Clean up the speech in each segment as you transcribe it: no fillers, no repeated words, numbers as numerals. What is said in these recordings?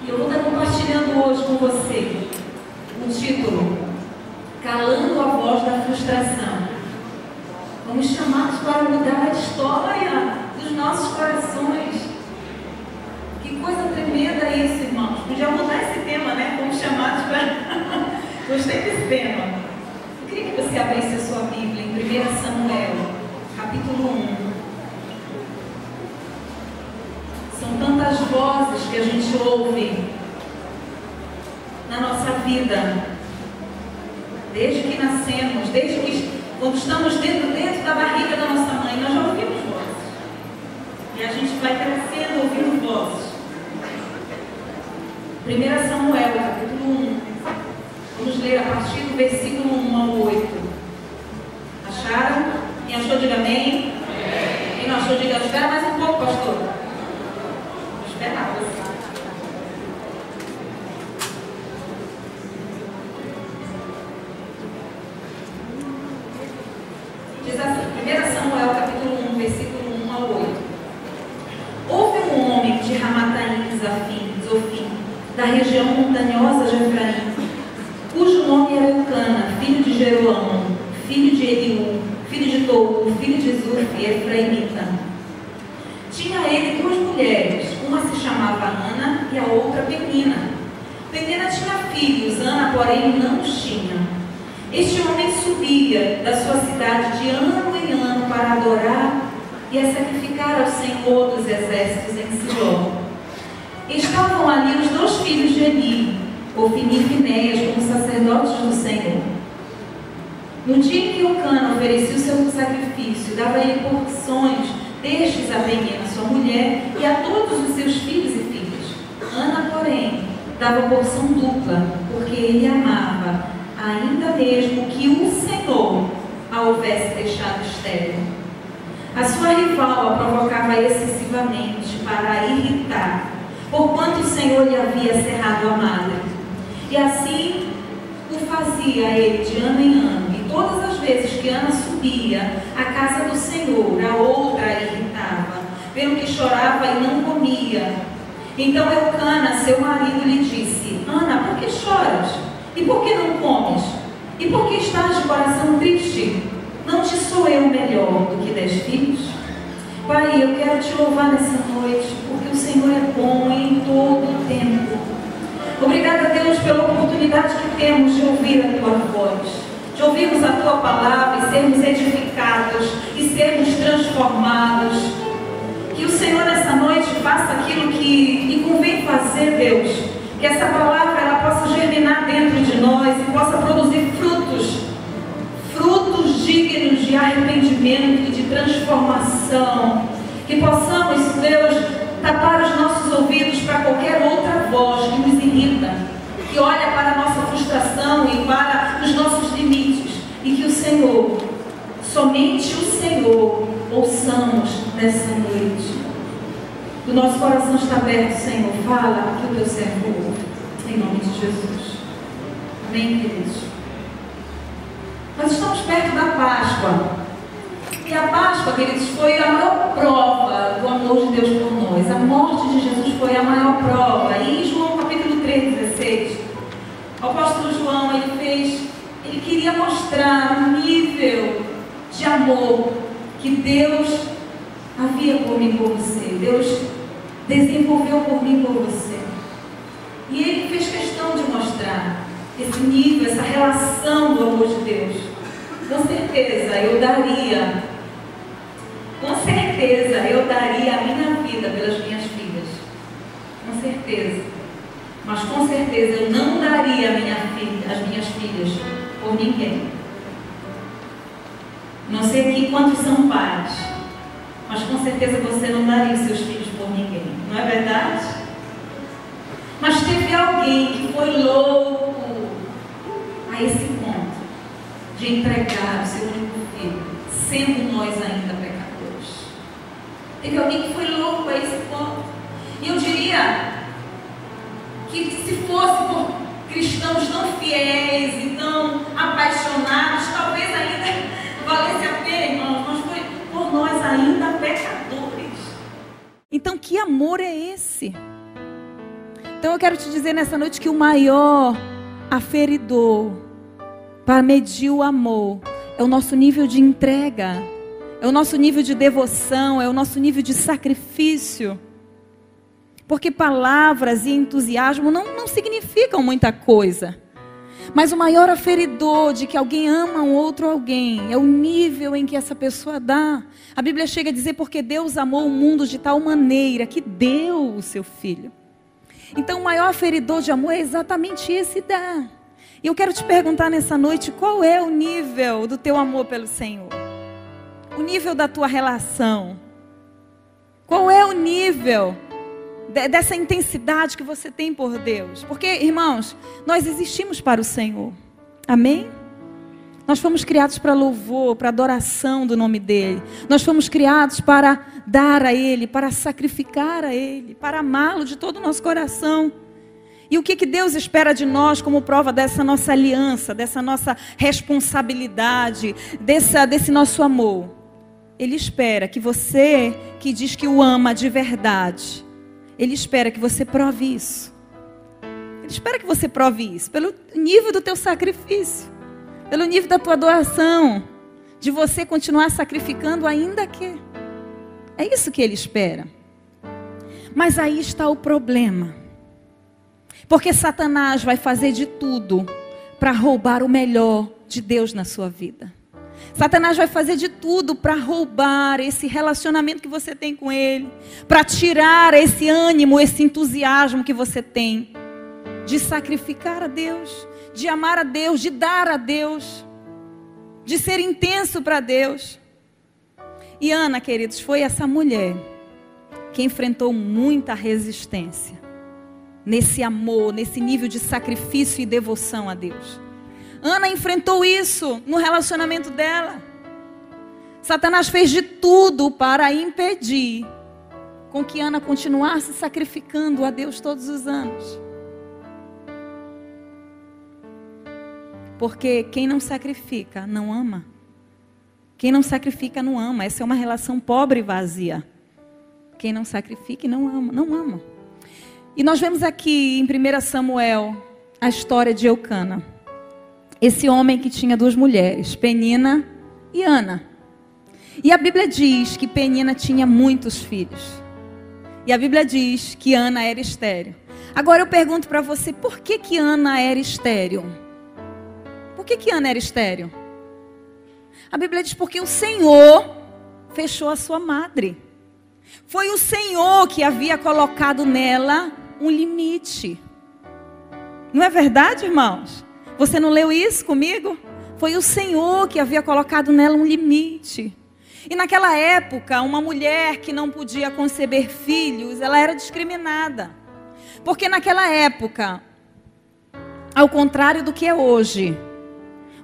E eu vou estar compartilhando hoje com você o título: Calando a Voz da Frustração. Fomos chamados para mudar a história dos nossos corações. Que coisa tremenda isso, irmãos. Podia mudar esse tema, né? Fomos chamados para... Gostei desse tema. Eu queria que você abrisse a sua Bíblia em 1 Samuel, capítulo 1. São tantas vozes que a gente ouve na nossa vida, desde que nascemos, desde que quando estamos dentro da barriga da nossa mãe, nós já ouvimos vozes. E a gente vai crescendo ouvindo vozes. 1 Samuel, capítulo 1. Vamos ler a partir do versículo 1 ao 8. Acharam? Quem achou, diga amém. Quem não achou, diga, espera mais um pouco, pastor. Diz assim, 1 Samuel capítulo 1, versículo 1 ao 8. Houve um homem de Ramataim Zofim, da região montanhosa de Efraim, cujo nome era Eucana, filho de Jeroão, filho de Eliú, filho de Tou, filho de Zuf, efraimita. Tinha ele duas mulheres, uma se chamava Ana e a outra Penina. Penina tinha filhos, Ana, porém, não os tinha. Este homem subia da sua cidade de ano em ano para adorar e a sacrificar ao Senhor dos exércitos em Siló. Estavam ali os dois filhos de Eli, Ofni e Finéias, como sacerdotes do Senhor. No dia em que Eucana oferecia o seu sacrifício, dava ele porções destes a Penina, sua mulher, e a todos os seus filhos e filhas. Ana, porém, dava porção dupla, porque ele amava, ainda mesmo que o Senhor a houvesse deixado estéril. A sua rival a provocava excessivamente para a irritar, porquanto o Senhor lhe havia cerrado a madre. E assim o fazia ele de ano em ano. E todas as vezes que Ana subia à casa do Senhor, a outra a irritava, pelo que chorava e não comia. Então Eucana, seu marido, lhe disse: Ana, por que choras? E por que não comes? E por que estás de coração triste? Não te sou eu melhor do que 10 filhos? Pai, eu quero te louvar nessa noite, porque o Senhor é bom em todo o tempo. Obrigada, Deus, pela oportunidade que temos de ouvir a Tua voz, de ouvirmos a Tua palavra e sermos edificados e sermos transformados. Que o Senhor nessa noite faça aquilo que lhe convém fazer, Deus. Que essa palavra ela possa germinar dentro de nós e possa produzir frutos dignos de arrependimento e de transformação. Que possamos, Deus, tapar os nossos ouvidos para qualquer outra voz que nos irrita, que olha para a nossa frustração e para os nossos limites, e que o Senhor, somente o Senhor, ouçamos nessa noite. O nosso coração está aberto, Senhor. Fala que o teu servo ouve. Em nome de Jesus. Amém, queridos? Nós estamos perto da Páscoa. E a Páscoa, queridos, foi a maior prova do amor de Deus por nós. A morte de Jesus foi a maior prova. E em João capítulo 3:16, o apóstolo João, ele queria mostrar o nível de amor que Deus havia por mim e por você. Deus desenvolveu por mim e por você. E ele fez questão de mostrar esse nível, essa relação do amor de Deus. Com certeza eu daria a minha vida pelas minhas filhas. Com certeza. Mas com certeza eu não daria as minhas filhas por ninguém. Não sei aqui quantos são pais, mas com certeza você não daria os seus filhos por ninguém. Não é verdade? Mas teve alguém que foi louco a esse ponto de entregar o seu único filho, sendo nós ainda pecadores. Teve alguém que foi louco a esse ponto. E eu diria que se fosse por cristãos tão fiéis e tão apaixonados, talvez ainda valesse a pena, irmãos, mas foi por nós ainda pecadores. Então, que amor é esse? Então eu quero te dizer nessa noite que o maior aferidor para medir o amor é o nosso nível de entrega, é o nosso nível de devoção, é o nosso nível de sacrifício. Porque palavras e entusiasmo não significam muita coisa. Mas o maior aferidor de que alguém ama um outro alguém é o nível em que essa pessoa dá. A Bíblia chega a dizer, porque Deus amou o mundo de tal maneira que deu o seu Filho. Então o maior aferidor de amor é exatamente esse dar. E eu quero te perguntar nessa noite, qual é o nível do teu amor pelo Senhor? O nível da tua relação? Qual é o nível dessa intensidade que você tem por Deus? Porque, irmãos, nós existimos para o Senhor. Amém? Nós fomos criados para louvor, para adoração do nome dEle. Nós fomos criados para dar a Ele, para sacrificar a Ele, para amá-lo de todo o nosso coração. E o que Deus espera de nós como prova dessa nossa aliança, dessa nossa responsabilidade, desse nosso amor? Ele espera que você, que diz que o ama de verdade, Ele espera que você prove isso. Ele espera que você prove isso pelo nível do teu sacrifício, pelo nível da tua doação, de você continuar sacrificando ainda que. É isso que Ele espera. Mas aí está o problema. Porque Satanás vai fazer de tudo para roubar o melhor de Deus na sua vida. Satanás vai fazer de tudo para roubar esse relacionamento que você tem com Ele, para tirar esse ânimo, esse entusiasmo que você tem de sacrificar a Deus, de amar a Deus, de dar a Deus, de ser intenso para Deus. E Ana, queridos, foi essa mulher que enfrentou muita resistência nesse amor, nesse nível de sacrifício e devoção a Deus. Ana enfrentou isso no relacionamento dela. Satanás fez de tudo para impedir com que Ana continuasse sacrificando a Deus todos os anos. Porque quem não sacrifica, não ama. Quem não sacrifica, não ama. Essa é uma relação pobre e vazia. Quem não sacrifica e não ama, não ama. E nós vemos aqui em 1 Samuel a história de Eucana. Esse homem que tinha duas mulheres, Penina e Ana. E a Bíblia diz que Penina tinha muitos filhos. E a Bíblia diz que Ana era estéril. Agora eu pergunto para você, por que Ana era estéril? Por que Ana era estéril? A Bíblia diz porque o Senhor fechou a sua madre. Foi o Senhor que havia colocado nela um limite. Não é verdade, irmãos? Você não leu isso comigo? Foi o Senhor que havia colocado nela um limite. E naquela época, uma mulher que não podia conceber filhos, ela era discriminada. Porque naquela época, ao contrário do que é hoje,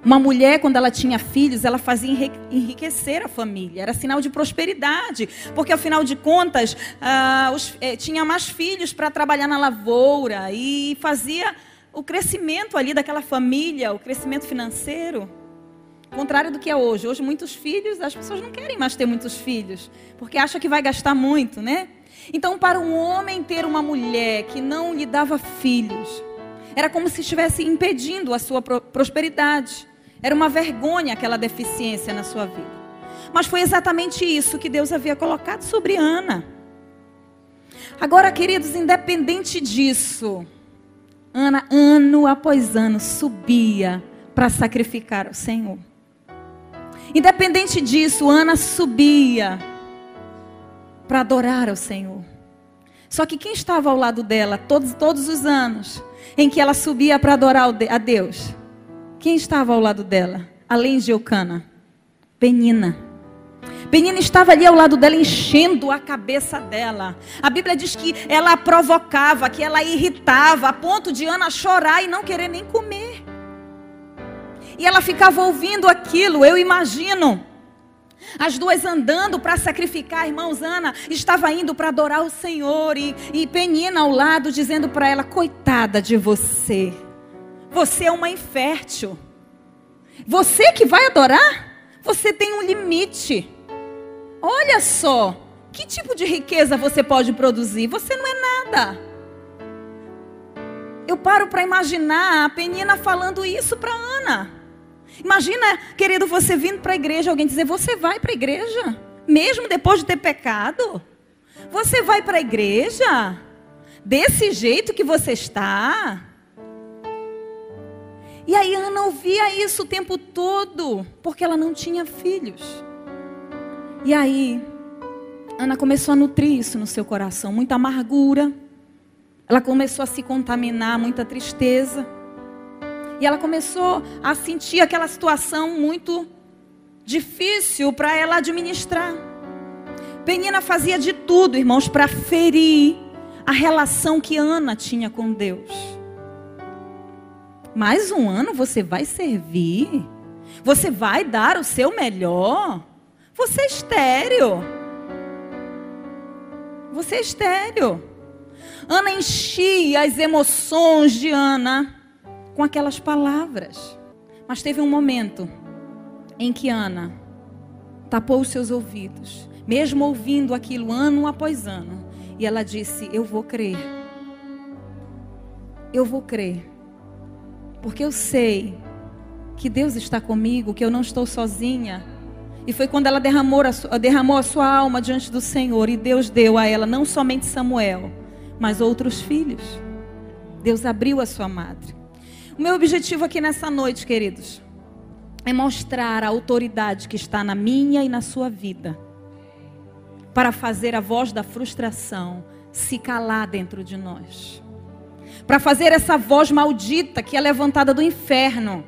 uma mulher, quando ela tinha filhos, ela fazia enriquecer a família. Era sinal de prosperidade. Porque, afinal de contas, tinha mais filhos para trabalhar na lavoura. E fazia o crescimento ali daquela família, o crescimento financeiro. Contrário do que é hoje. Hoje, muitos filhos, as pessoas não querem mais ter muitos filhos. Porque acham que vai gastar muito, né? Então, para um homem ter uma mulher que não lhe dava filhos, era como se estivesse impedindo a sua prosperidade. Era uma vergonha aquela deficiência na sua vida. Mas foi exatamente isso que Deus havia colocado sobre Ana. Agora, queridos, independente disso, Ana, ano após ano, subia para sacrificar ao Senhor. Independente disso, Ana subia para adorar ao Senhor. Só que quem estava ao lado dela todos os anos em que ela subia para adorar a Deus? Quem estava ao lado dela? Além de Eucana? Penina. Penina estava ali ao lado dela, enchendo a cabeça dela. A Bíblia diz que ela a provocava, que ela a irritava, a ponto de Ana chorar e não querer nem comer. E ela ficava ouvindo aquilo, eu imagino. As duas andando para sacrificar, irmãos. Ana estava indo para adorar o Senhor. E Penina ao lado dizendo para ela, coitada de você. Você é uma infértil. Você que vai adorar, você tem um limite. Olha só, que tipo de riqueza você pode produzir? Você não é nada. Eu paro para imaginar a Penina falando isso para Ana. Imagina, querido, você vindo para a igreja, alguém dizer, você vai para a igreja? Mesmo depois de ter pecado? Você vai para a igreja? Desse jeito que você está? E aí Ana ouvia isso o tempo todo, porque ela não tinha filhos. E aí, Ana começou a nutrir isso no seu coração, muita amargura. Ela começou a se contaminar, muita tristeza. E ela começou a sentir aquela situação muito difícil para ela administrar. Penina fazia de tudo, irmãos, para ferir a relação que Ana tinha com Deus. Mais um ano você vai servir? Você vai dar o seu melhor? Você é estéril. Você é estéril. Ana enchia as emoções de Ana com aquelas palavras. Mas teve um momento em que Ana tapou os seus ouvidos, mesmo ouvindo aquilo ano após ano. E ela disse, eu vou crer. Eu vou crer. Porque eu sei que Deus está comigo, que eu não estou sozinha. E foi quando ela derramou a sua alma diante do Senhor. E Deus deu a ela não somente Samuel, mas outros filhos. Deus abriu a sua madre. O meu objetivo aqui nessa noite, queridos, é mostrar a autoridade que está na minha e na sua vida. Para fazer a voz da frustração se calar dentro de nós. Para fazer essa voz maldita que é levantada do inferno.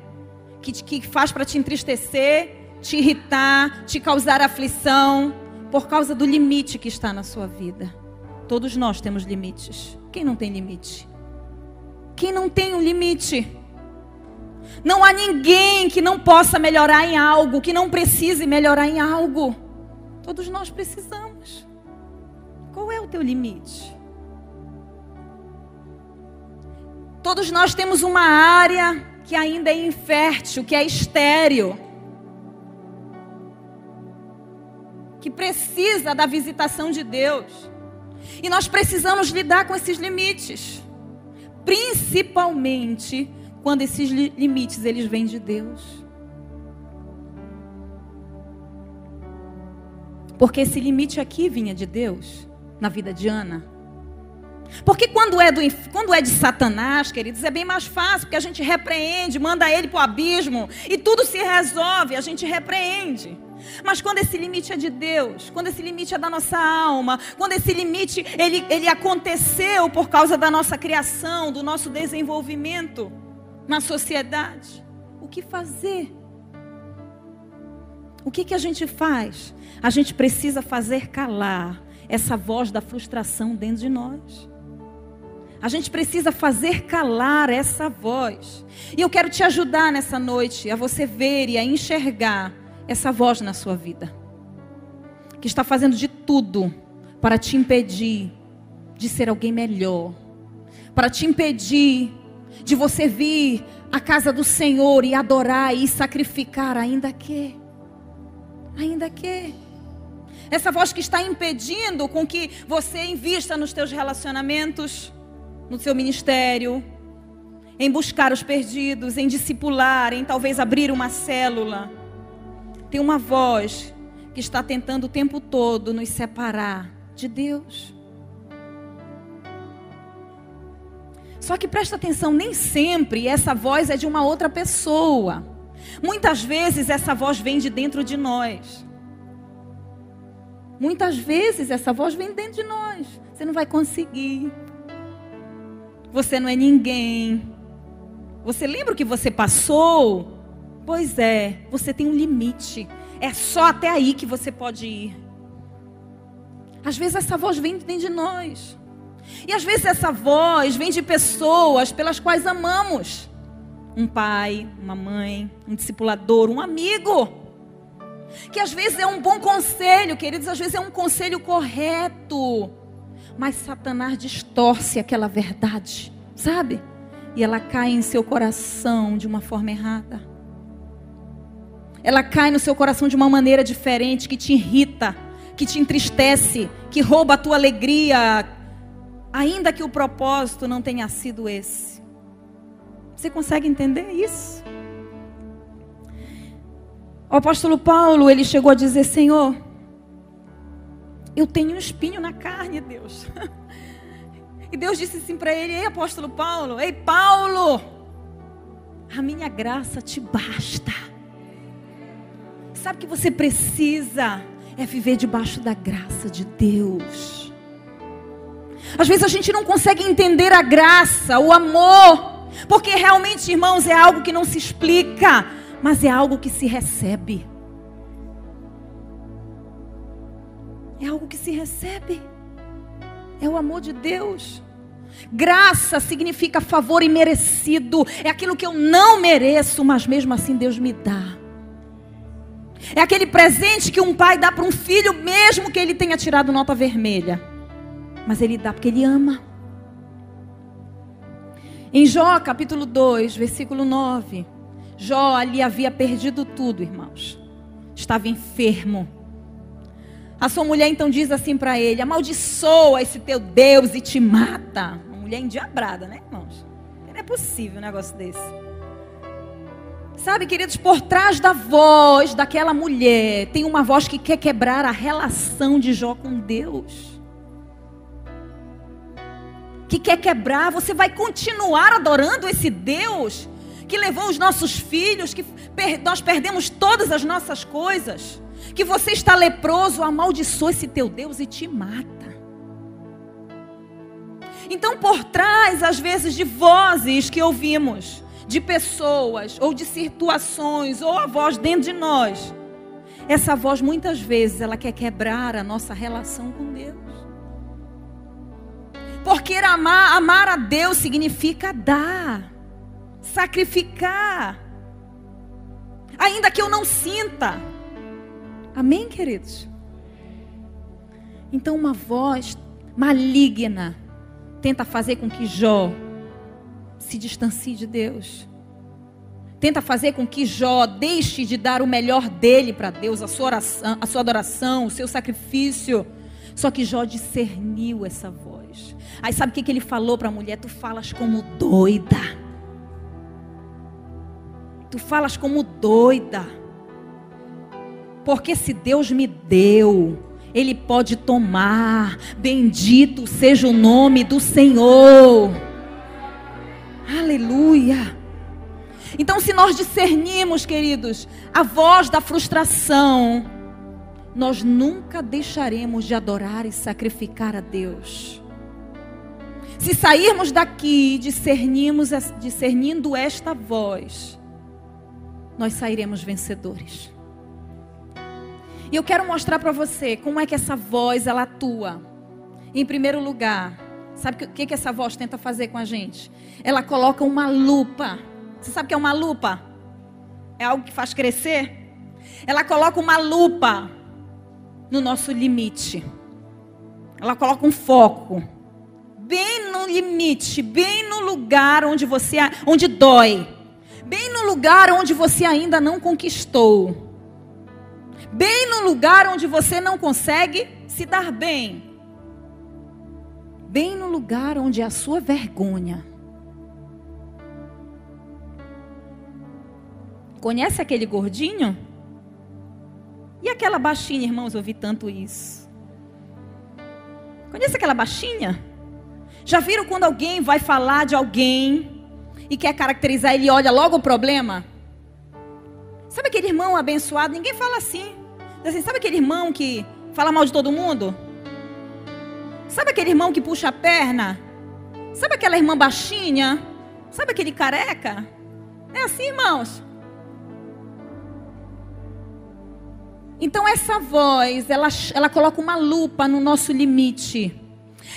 Que faz para te entristecer, te irritar, te causar aflição. Por causa do limite que está na sua vida. Todos nós temos limites. Quem não tem limite? Quem não tem um limite? Não há ninguém que não possa melhorar em algo, que não precise melhorar em algo. Todos nós precisamos. Qual é o teu limite? Todos nós temos uma área que ainda é infértil, que é estéril. Que precisa da visitação de Deus. E nós precisamos lidar com esses limites. Principalmente quando esses limites eles vêm de Deus. Porque esse limite aqui vinha de Deus na vida de Ana. Porque quando é de Satanás, queridos, é bem mais fácil, porque a gente repreende, manda ele para o abismo e tudo se resolve, a gente repreende. Mas quando esse limite é de Deus, quando esse limite é da nossa alma, quando esse limite ele aconteceu por causa da nossa criação, do nosso desenvolvimento na sociedade, o que fazer? O que a gente faz? A gente precisa fazer calar essa voz da frustração dentro de nós. A gente precisa fazer calar essa voz. E eu quero te ajudar nessa noite a você ver e a enxergar essa voz na sua vida. Que está fazendo de tudo para te impedir de ser alguém melhor. Para te impedir de você vir à casa do Senhor e adorar e sacrificar, ainda que. Essa voz que está impedindo com que você invista nos teus relacionamentos, no seu ministério, em buscar os perdidos, em discipular, em talvez abrir uma célula. Tem uma voz que está tentando o tempo todo nos separar de Deus. Só que presta atenção, nem sempre essa voz é de uma outra pessoa. Muitas vezes essa voz vem de dentro de nós. Muitas vezes essa voz vem dentro de nós. Você não vai conseguir. Você não é ninguém. Você lembra o que você passou? Pois é, você tem um limite. É só até aí que você pode ir. Às vezes essa voz vem de nós. E às vezes essa voz vem de pessoas pelas quais amamos. Um pai, uma mãe, um discipulador, um amigo. Que às vezes é um bom conselho, queridos, às vezes é um conselho correto. Mas Satanás distorce aquela verdade, sabe? E ela cai em seu coração de uma forma errada. Ela cai no seu coração de uma maneira diferente, que te irrita, que te entristece, que rouba a tua alegria, ainda que o propósito não tenha sido esse. Você consegue entender isso? O apóstolo Paulo, ele chegou a dizer: Senhor, eu tenho um espinho na carne, Deus. E Deus disse assim para ele: ei, apóstolo Paulo, ei, Paulo, a minha graça te basta. Sabe o que você precisa? É viver debaixo da graça de Deus. Às vezes a gente não consegue entender a graça, o amor, porque realmente, irmãos, é algo que não se explica, mas é algo que se recebe. É algo que se recebe. É o amor de Deus. Graça significa favor imerecido. É aquilo que eu não mereço, mas mesmo assim Deus me dá. É aquele presente que um pai dá para um filho, mesmo que ele tenha tirado nota vermelha. Mas ele dá porque ele ama. Em Jó, capítulo 2, versículo 9. Jó ali havia perdido tudo, irmãos. Estava enfermo. A sua mulher então diz assim para ele: amaldiçoa esse teu Deus e te mata. Uma mulher endiabrada, né, irmãos? Não é possível um negócio desse. Sabe, queridos, por trás da voz daquela mulher tem uma voz que quer quebrar a relação de Jó com Deus. Que quer quebrar. Você vai continuar adorando esse Deus que levou os nossos filhos, que nós perdemos todas as nossas coisas, que você está leproso, amaldiçoa esse teu Deus e te mata. Então, por trás, às vezes, de vozes que ouvimos, de pessoas, ou de situações, ou a voz dentro de nós, essa voz, muitas vezes, ela quer quebrar a nossa relação com Deus. Porque amar a Deus significa dar, sacrificar, ainda que eu não sinta. Amém, queridos? Então uma voz maligna tenta fazer com que Jó se distancie de Deus. Tenta fazer com que Jó deixe de dar o melhor dele para Deus, a sua oração, a sua adoração, o seu sacrifício. Só que Jó discerniu essa voz. Aí sabe o que ele falou para a mulher? Tu falas como doida. Tu falas como doida. Porque se Deus me deu, Ele pode tomar. Bendito seja o nome do Senhor. Aleluia. Então, se nós discernimos, queridos, a voz da frustração, nós nunca deixaremos de adorar e sacrificar a Deus. Se sairmos daqui discernindo esta voz, nós sairemos vencedores. E eu quero mostrar para você como é que essa voz ela atua. Em primeiro lugar, sabe o que essa voz tenta fazer com a gente? Ela coloca uma lupa. Você sabe o que é uma lupa? É algo que faz crescer? Ela coloca uma lupa no nosso limite. Ela coloca um foco bem no limite, bem no lugar onde dói, bem no lugar onde você ainda não conquistou, bem no lugar onde você não consegue se dar bem, bem no lugar onde é a sua vergonha. Conhece aquele gordinho? E aquela baixinha, irmãos, eu ouvi tanto isso. Conhece aquela baixinha? Já viram quando alguém vai falar de alguém e quer caracterizar ele e olha logo o problema? Sabe aquele irmão abençoado? Ninguém fala assim. Sabe aquele irmão que fala mal de todo mundo? Sabe aquele irmão que puxa a perna? Sabe aquela irmã baixinha? Sabe aquele careca? É assim, irmãos. Então essa voz, ela coloca uma lupa no nosso limite.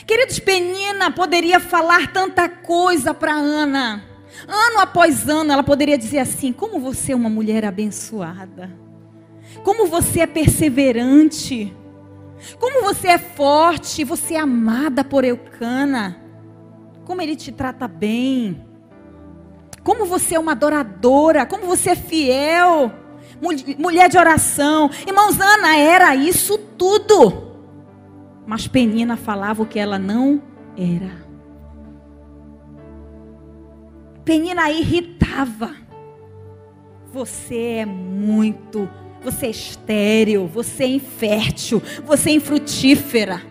Queridos, Penina poderia falar tanta coisa para Ana. Ano após ano, ela poderia dizer assim: como você é uma mulher abençoada. Como você é perseverante. Como você é forte. Você é amada por Eucana. Como ele te trata bem. Como você é uma adoradora. Como você é fiel. Mulher de oração. Irmãos, Ana era isso tudo. Mas Penina falava o que ela não era. Penina irritava. Você é estéril, você é infértil, você é infrutífera.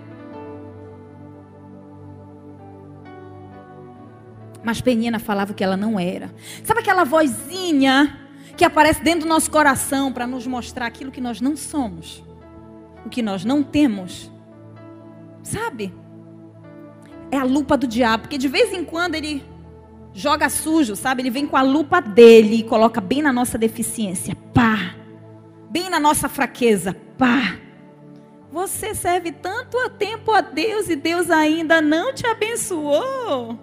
Mas Penina falava que ela não era. Sabe aquela vozinha que aparece dentro do nosso coração para nos mostrar aquilo que nós não somos, o que nós não temos? Sabe? É a lupa do diabo, porque de vez em quando ele joga sujo, sabe? Ele vem com a lupa dele e coloca bem na nossa deficiência, pá. Bem na nossa fraqueza, pá. Você serve tanto tempo a Deus e Deus ainda não te abençoou.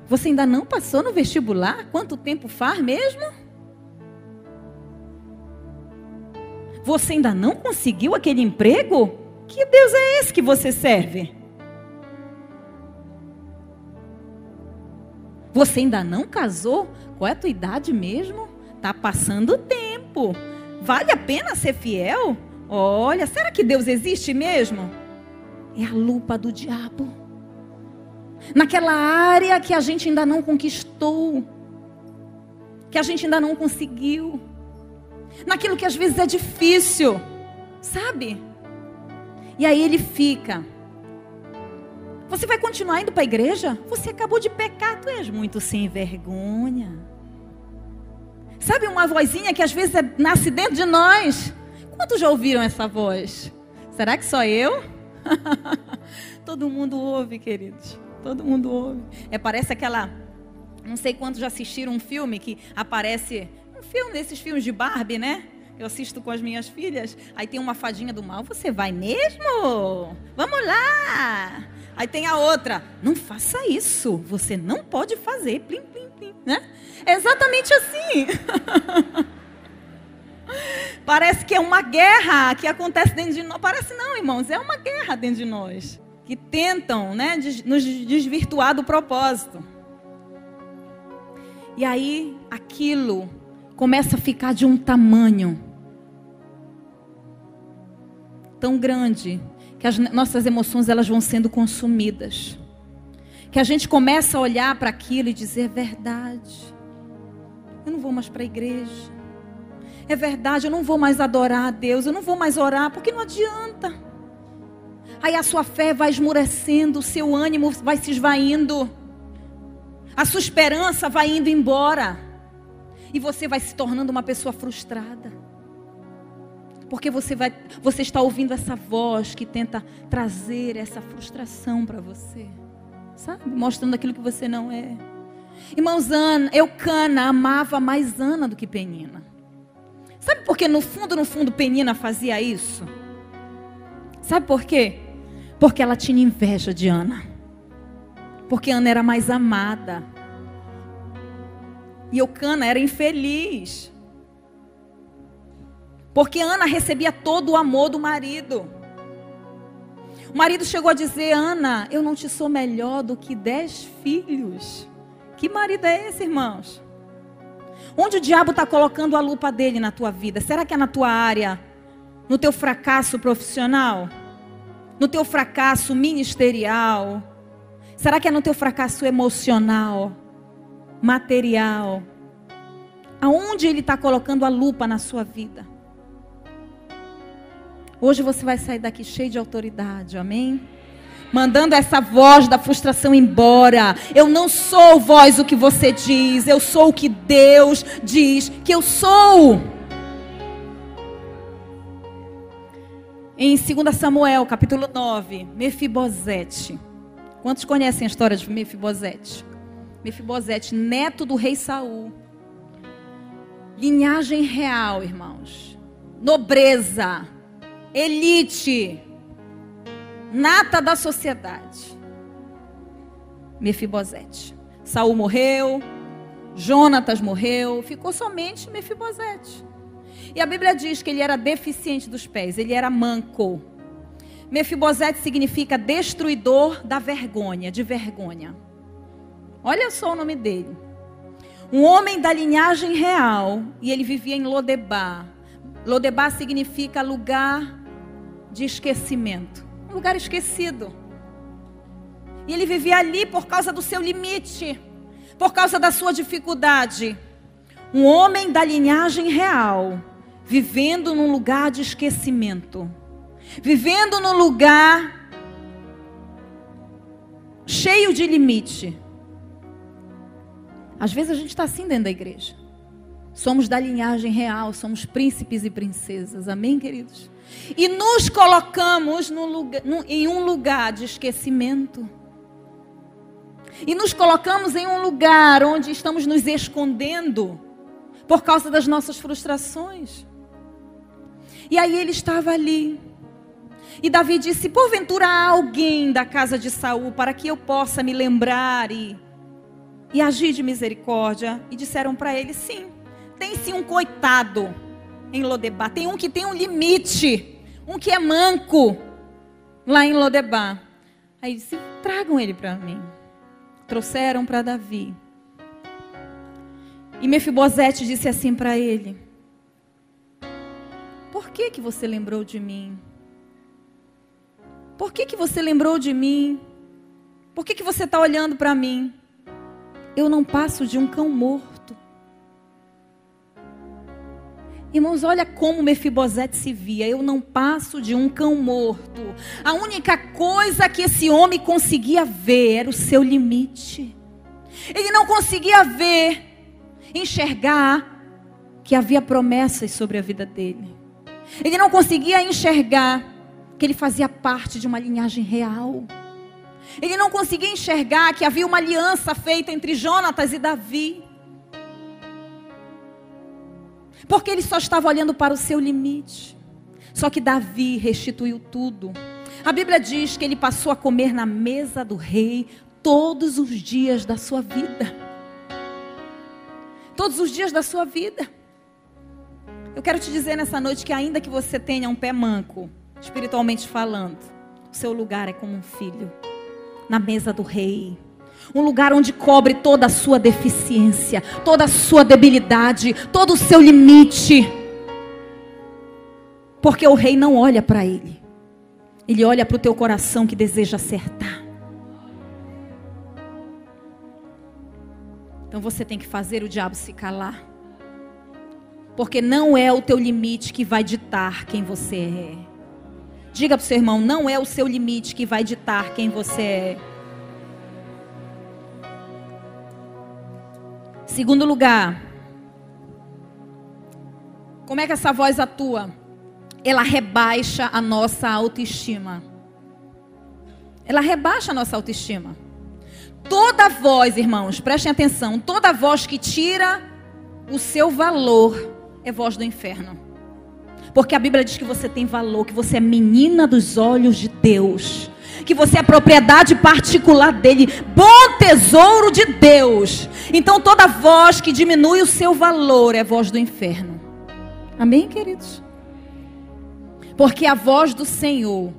Você ainda não passou no vestibular? Quanto tempo faz mesmo? Você ainda não conseguiu aquele emprego? Que Deus é esse que você serve? Você ainda não casou? Qual é a tua idade mesmo? Está passando o tempo. Vale a pena ser fiel? Olha, será que Deus existe mesmo? É a lupa do diabo. Naquela área que a gente ainda não conquistou, que a gente ainda não conseguiu, naquilo que às vezes é difícil, sabe? E aí ele fica. Você vai continuar indo para a igreja? Você acabou de pecar, tu és muito sem vergonha. Sabe uma vozinha que às vezes nasce dentro de nós? Quantos já ouviram essa voz? Será que só eu? Todo mundo ouve, queridos. Todo mundo ouve. Parece aquela... Não sei quantos já assistiram um filme que aparece... Um filme desses filmes de Barbie, né? Eu assisto com as minhas filhas. Aí tem uma fadinha do mal. Você vai mesmo? Vamos lá! Aí tem a outra. Não faça isso. Você não pode fazer. Plim, plim, plim. Né? É exatamente assim. Parece que é uma guerra que acontece dentro de nós. Parece não, irmãos. É uma guerra dentro de nós. Que tentam, né, nos desvirtuar do propósito. E aí, aquilo começa a ficar de um tamanho tão grande, que as nossas emoções elas vão sendo consumidas. Que a gente começa a olhar para aquilo e dizer, é verdade, eu não vou mais para a igreja. É verdade, eu não vou mais adorar a Deus, eu não vou mais orar, porque não adianta. Aí a sua fé vai esmurecendo, o seu ânimo vai se esvaindo. A sua esperança vai indo embora. E você vai se tornando uma pessoa frustrada. Porque você está ouvindo essa voz que tenta trazer essa frustração para você. Sabe? Mostrando aquilo que você não é. Irmãos, Eucana amava mais Ana do que Penina. Sabe por que no fundo, Penina fazia isso? Sabe por quê? Porque ela tinha inveja de Ana. Porque Ana era mais amada. E Eucana era infeliz. Porque Ana recebia todo o amor do marido. O marido chegou a dizer, Ana, eu não te sou melhor do que 10 filhos. Que marido é esse, irmãos? Onde o diabo está colocando a lupa dele na tua vida? Será que é na tua área? No teu fracasso profissional? No teu fracasso ministerial? Será que é no teu fracasso emocional? Material? Aonde ele está colocando a lupa na sua vida? Hoje você vai sair daqui cheio de autoridade, amém? Mandando essa voz da frustração embora. Eu não sou voz o que você diz, eu sou o que Deus diz que eu sou. Em 2 Samuel, capítulo 9, Mefibosete. Quantos conhecem a história de Mefibosete? Mefibosete, neto do rei Saul. Linhagem real, irmãos. Nobreza. Elite. Nata da sociedade. Mefibosete. Saul morreu. Jonatas morreu. Ficou somente Mefibosete. E a Bíblia diz que ele era deficiente dos pés, ele era manco. Mefibosete significa destruidor da vergonha, de vergonha. Olha só o nome dele. Um homem da linhagem real, e ele vivia em Lodebar. Lodebar significa lugar de esquecimento, um lugar esquecido. E ele vivia ali por causa do seu limite, por causa da sua dificuldade. Um homem da linhagem real, vivendo num lugar de esquecimento, vivendo num lugar cheio de limite. Às vezes a gente está assim dentro da igreja. Somos da linhagem real, somos príncipes e princesas, amém, queridos? E nos colocamos em um lugar de esquecimento. E nos colocamos em um lugar onde estamos nos escondendo por causa das nossas frustrações. E aí ele estava ali. E Davi disse: porventura há alguém da casa de Saul para que eu possa me lembrar e agir de misericórdia? E disseram para ele: sim, tem sim um coitado em Lodebar. Tem um que tem um limite, um que é manco lá em Lodebar. Aí disse: tragam ele para mim. Trouxeram para Davi. E Mefibosete disse assim para ele: por que você lembrou de mim? Por que você lembrou de mim? Por que você está olhando para mim? Eu não passo de um cão morto. Irmãos, olha como Mefibosete se via. Eu não passo de um cão morto. A única coisa que esse homem conseguia ver era o seu limite. Ele não conseguia enxergar que havia promessas sobre a vida dele. Ele não conseguia enxergar que ele fazia parte de uma linhagem real. Ele não conseguia enxergar que havia uma aliança feita entre Jonatas e Davi. Porque ele só estava olhando para o seu limite. Só que Davi restituiu tudo. A Bíblia diz que ele passou a comer na mesa do rei todos os dias da sua vida. Todos os dias da sua vida. Eu quero te dizer nessa noite que ainda que você tenha um pé manco, espiritualmente falando, o seu lugar é como um filho na mesa do rei. Um lugar onde cobre toda a sua deficiência, toda a sua debilidade, todo o seu limite. Porque o rei não olha para ele. Ele olha para o teu coração que deseja acertar. Então você tem que fazer o diabo se calar. Porque não é o teu limite que vai ditar quem você é. Diga para o seu irmão: não é o seu limite que vai ditar quem você é. Segundo lugar, como é que essa voz atua? Ela rebaixa a nossa autoestima. Ela rebaixa a nossa autoestima. Toda voz, irmãos, prestem atenção, toda voz que tira o seu valor é voz do inferno. Porque a Bíblia diz que você tem valor, que você é menina dos olhos de Deus, que você é propriedade particular dele, bom tesouro de Deus. Então toda voz que diminui o seu valor é voz do inferno. Amém, queridos? Porque a voz do Senhor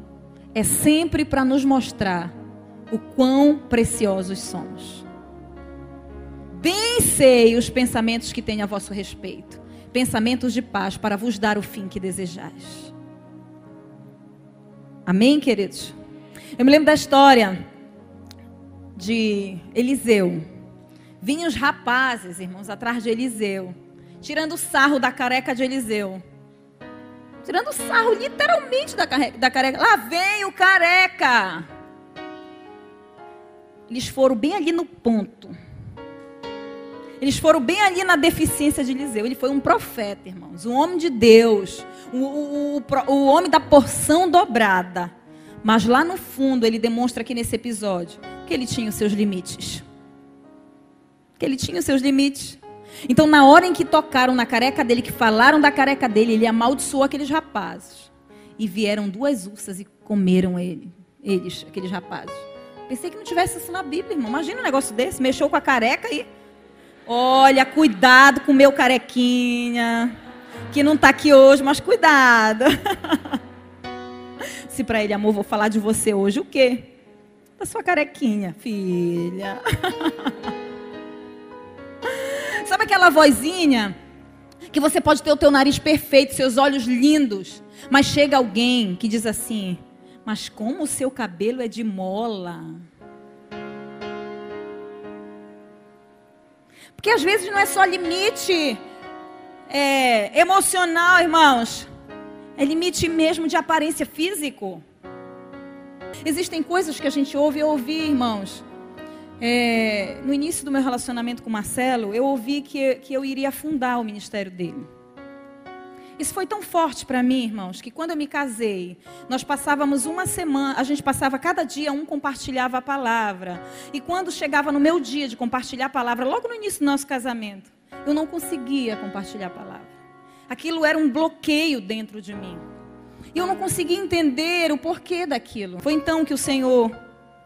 é sempre para nos mostrar o quão preciosos somos. Bem sei os pensamentos que tenho a vosso respeito, pensamentos de paz para vos dar o fim que desejais. Amém, queridos? Eu me lembro da história de Eliseu. Vinham os rapazes, irmãos, atrás de Eliseu, tirando sarro da careca de Eliseu. Tirando sarro literalmente da careca. Lá vem o careca. Eles foram bem ali no ponto. Eles foram bem ali na deficiência de Eliseu. Ele foi um profeta, irmãos. Um homem de Deus. O homem da porção dobrada. Mas lá no fundo ele demonstra aqui nesse episódio que ele tinha os seus limites. Que ele tinha os seus limites. Então na hora em que tocaram na careca dele, que falaram da careca dele, ele amaldiçoou aqueles rapazes. E vieram 2 ursas e comeram aqueles rapazes. Pensei que não tivesse isso na Bíblia, irmão. Imagina um negócio desse, mexeu com a careca e... Olha, cuidado com o meu carequinha, que não está aqui hoje, mas cuidado. Se para ele, amor, vou falar de você hoje, o quê? Da sua carequinha, filha. Sabe aquela vozinha que você pode ter o teu nariz perfeito, seus olhos lindos, mas chega alguém que diz assim: mas como o seu cabelo é de mola. Porque às vezes não é só limite emocional, irmãos. É limite mesmo de aparência físico. Existem coisas que a gente ouve. Eu ouvi, irmãos, no início do meu relacionamento com o Marcelo, eu ouvi que eu iria fundar o ministério dele. Isso foi tão forte para mim, irmãos, que quando eu me casei, nós passávamos uma semana, a gente passava cada dia, um compartilhava a palavra. E quando chegava no meu dia de compartilhar a palavra, logo no início do nosso casamento, eu não conseguia compartilhar a palavra. Aquilo era um bloqueio dentro de mim. E eu não conseguia entender o porquê daquilo. Foi então que o Senhor,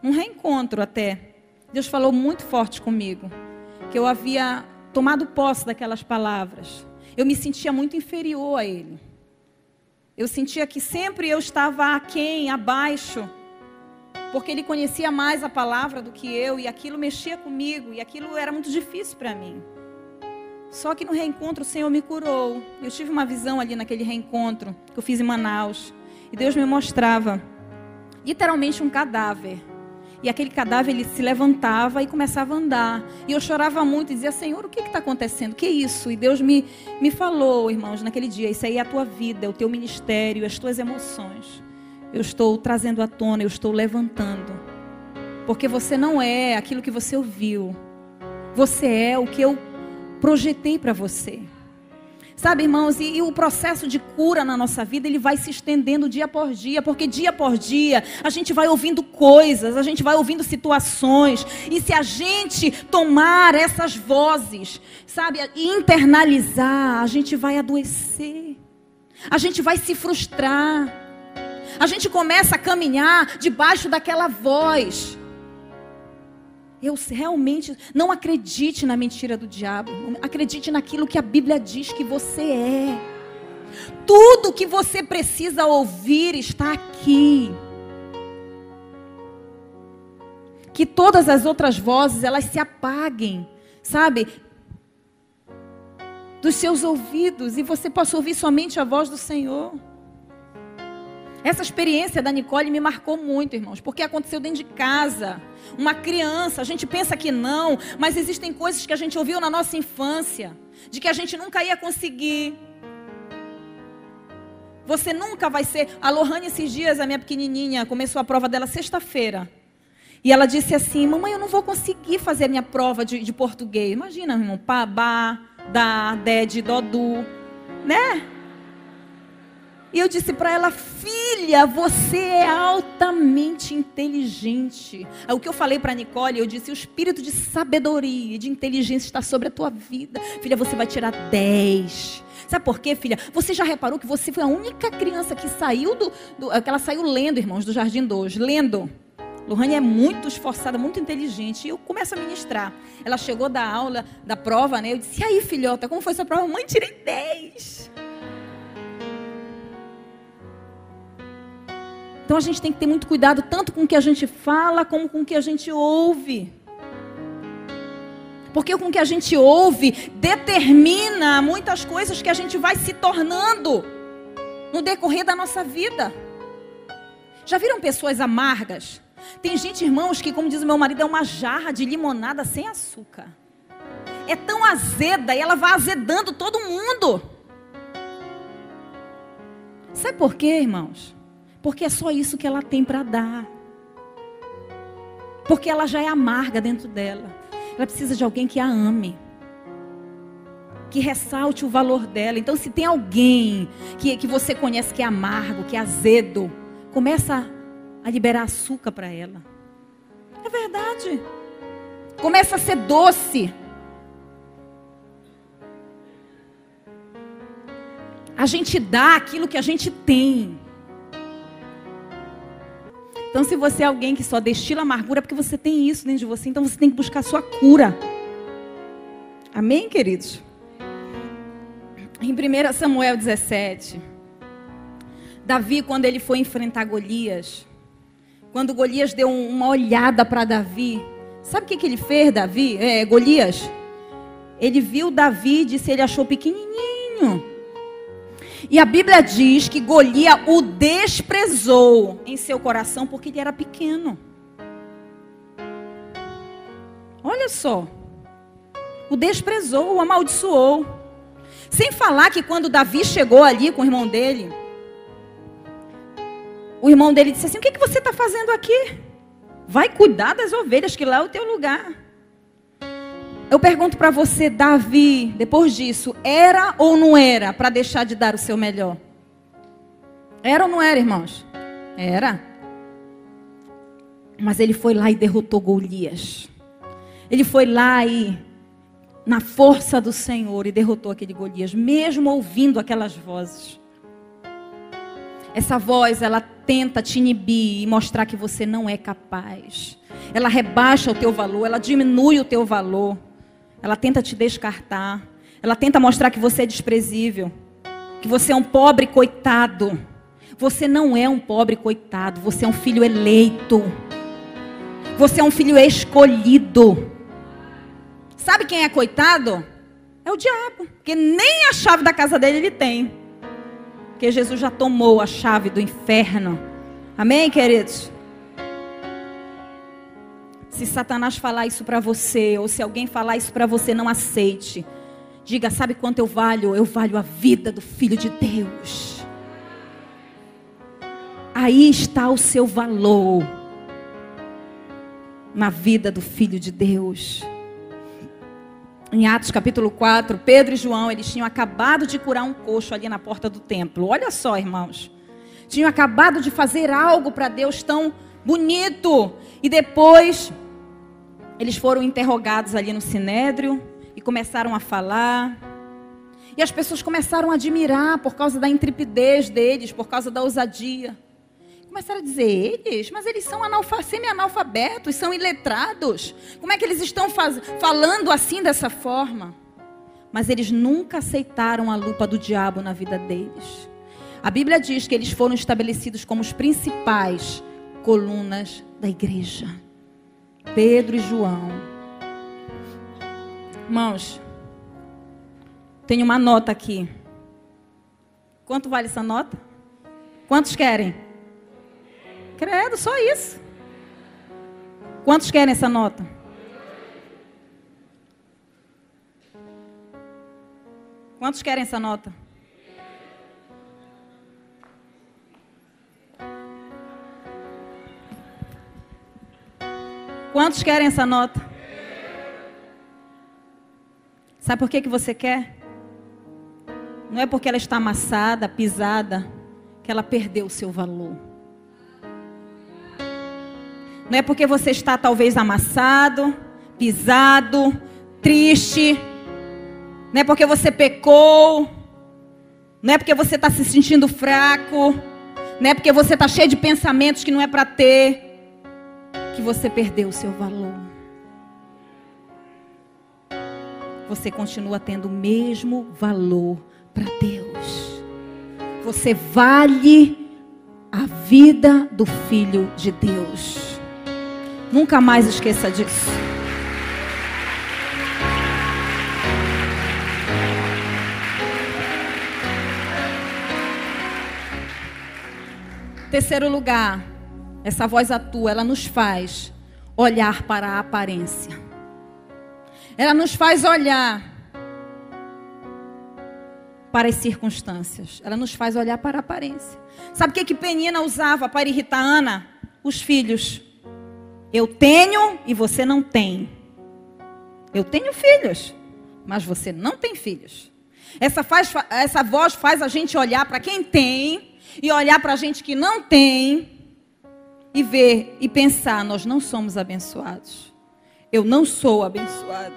num reencontro até, Deus falou muito forte comigo, que eu havia tomado posse daquelas palavras. Eu me sentia muito inferior a Ele. Eu sentia que sempre eu estava aquém, abaixo, porque Ele conhecia mais a palavra do que eu, e aquilo mexia comigo, e aquilo era muito difícil para mim. Só que no reencontro o Senhor me curou. Eu tive uma visão ali naquele reencontro que eu fiz em Manaus, e Deus me mostrava literalmente um cadáver. E aquele cadáver, ele se levantava e começava a andar. E eu chorava muito e dizia: Senhor, o que está acontecendo? O que é isso? E Deus me falou, irmãos, naquele dia: isso aí é a tua vida, é o teu ministério, as tuas emoções. Eu estou trazendo à tona, eu estou levantando. Porque você não é aquilo que você ouviu. Você é o que eu projetei para você. Sabe, irmãos, e o processo de cura na nossa vida, ele vai se estendendo dia por dia, porque dia por dia a gente vai ouvindo coisas, a gente vai ouvindo situações, e se a gente tomar essas vozes, sabe, e internalizar, a gente vai adoecer, a gente vai se frustrar, a gente começa a caminhar debaixo daquela voz. Eu realmente não acredite na mentira do diabo. Acredite naquilo que a Bíblia diz que você é. Tudo que você precisa ouvir está aqui. Que todas as outras vozes, elas se apaguem, sabe, dos seus ouvidos, e você possa ouvir somente a voz do Senhor. Essa experiência da Nicole me marcou muito, irmãos, porque aconteceu dentro de casa. Uma criança, a gente pensa que não, mas existem coisas que a gente ouviu na nossa infância, de que a gente nunca ia conseguir. Você nunca vai ser... A Lohane, esses dias, a minha pequenininha, começou a prova dela sexta-feira. E ela disse assim: mamãe, eu não vou conseguir fazer a minha prova de português. Imagina, irmão, pá, bá, dá, ded, dodu, né? E eu disse para ela: filha, você é altamente inteligente. Aí, o que eu falei para a Nicole, eu disse: o espírito de sabedoria e de inteligência está sobre a tua vida. Filha, você vai tirar 10. Sabe por quê, filha? Você já reparou que você foi a única criança que saiu que ela saiu lendo, irmãos, do Jardim 2, lendo. Lohane é muito esforçada, muito inteligente. E eu começo a ministrar. Ela chegou da aula, da prova, né? Eu disse: e aí, filhota, como foi sua prova? Mãe, tirei 10. Então a gente tem que ter muito cuidado, tanto com o que a gente fala, como com o que a gente ouve. Porque com o que a gente ouve, determina muitas coisas que a gente vai se tornando no decorrer da nossa vida. Já viram pessoas amargas? Tem gente, irmãos, que, como diz o meu marido, é uma jarra de limonada sem açúcar. É tão azeda e ela vai azedando todo mundo. Sabe por quê, irmãos? Porque é só isso que ela tem para dar. Porque ela já é amarga dentro dela. Ela precisa de alguém que a ame, que ressalte o valor dela. Então, se tem alguém que você conhece que é amargo, que é azedo, começa a liberar açúcar para ela. É verdade. Começa a ser doce. A gente dá aquilo que a gente tem. Então, se você é alguém que só destila amargura, é porque você tem isso dentro de você. Então, você tem que buscar a sua cura. Amém, queridos? Em 1 Samuel 17, Davi, quando ele foi enfrentar Golias, quando Golias deu uma olhada para Davi, sabe o que ele fez, Golias? Ele viu Davi e disse: ele achou pequenininho. E a Bíblia diz que Golias o desprezou em seu coração porque ele era pequeno. Olha só. o desprezou, o amaldiçoou. Sem falar que quando Davi chegou ali com o irmão dele disse assim: o que você está fazendo aqui? Vai cuidar das ovelhas, que lá é o teu lugar. Eu pergunto para você, Davi, depois disso, era ou não era para deixar de dar o seu melhor? Era ou não era, irmãos? Era. Mas ele foi lá e derrotou Golias. Ele foi lá e, na força do Senhor, e derrotou aquele Golias, mesmo ouvindo aquelas vozes. Essa voz, ela tenta te inibir e mostrar que você não é capaz. Ela rebaixa o teu valor, ela diminui o teu valor. Ela tenta te descartar. Ela tenta mostrar que você é desprezível, que você é um pobre coitado. Você não é um pobre coitado, você é um filho eleito. Você é um filho escolhido. Sabe quem é coitado? É o diabo, porque nem a chave da casa dele ele tem. Porque Jesus já tomou a chave do inferno. Amém, queridos? Se Satanás falar isso para você, ou se alguém falar isso para você, não aceite. Diga: sabe quanto eu valho? Eu valho a vida do Filho de Deus. Aí está o seu valor. Na vida do Filho de Deus. Em Atos capítulo 4, Pedro e João, eles tinham acabado de curar um coxo ali na porta do templo. Olha só, irmãos. Tinham acabado de fazer algo para Deus tão bonito. E depois, eles foram interrogados ali no Sinédrio e começaram a falar. E as pessoas começaram a admirar por causa da intrepidez deles, por causa da ousadia. Começaram a dizer: mas eles são semi-analfabetos, são iletrados. Como é que eles estão falando assim, dessa forma? Mas eles nunca aceitaram a lupa do diabo na vida deles. A Bíblia diz que eles foram estabelecidos como os principais colunas da igreja. Pedro e João. Irmãos, tem uma nota aqui. Quanto vale essa nota? Quantos querem? Credo, só isso. Quantos querem essa nota? Quantos querem essa nota? Quantos querem essa nota? Sabe por que você quer? Não é porque ela está amassada, pisada, que ela perdeu o seu valor. Não é porque você está talvez amassado, pisado, triste. Não é porque você pecou. Não é porque você está se sentindo fraco. Não é porque você está cheio de pensamentos que não é para ter, que você perdeu o seu valor. Você continua tendo o mesmo valor para Deus. Você vale a vida do Filho de Deus. Nunca mais esqueça disso. Terceiro lugar, essa voz atua, ela nos faz olhar para a aparência. Ela nos faz olhar para as circunstâncias. Ela nos faz olhar para a aparência. Sabe o que Penina usava para irritar Ana? Os filhos. Eu tenho e você não tem. Eu tenho filhos, mas você não tem filhos. Essa voz faz a gente olhar para quem tem e olhar para a gente que não tem e ver e pensar: nós não somos abençoados. Eu não sou abençoado.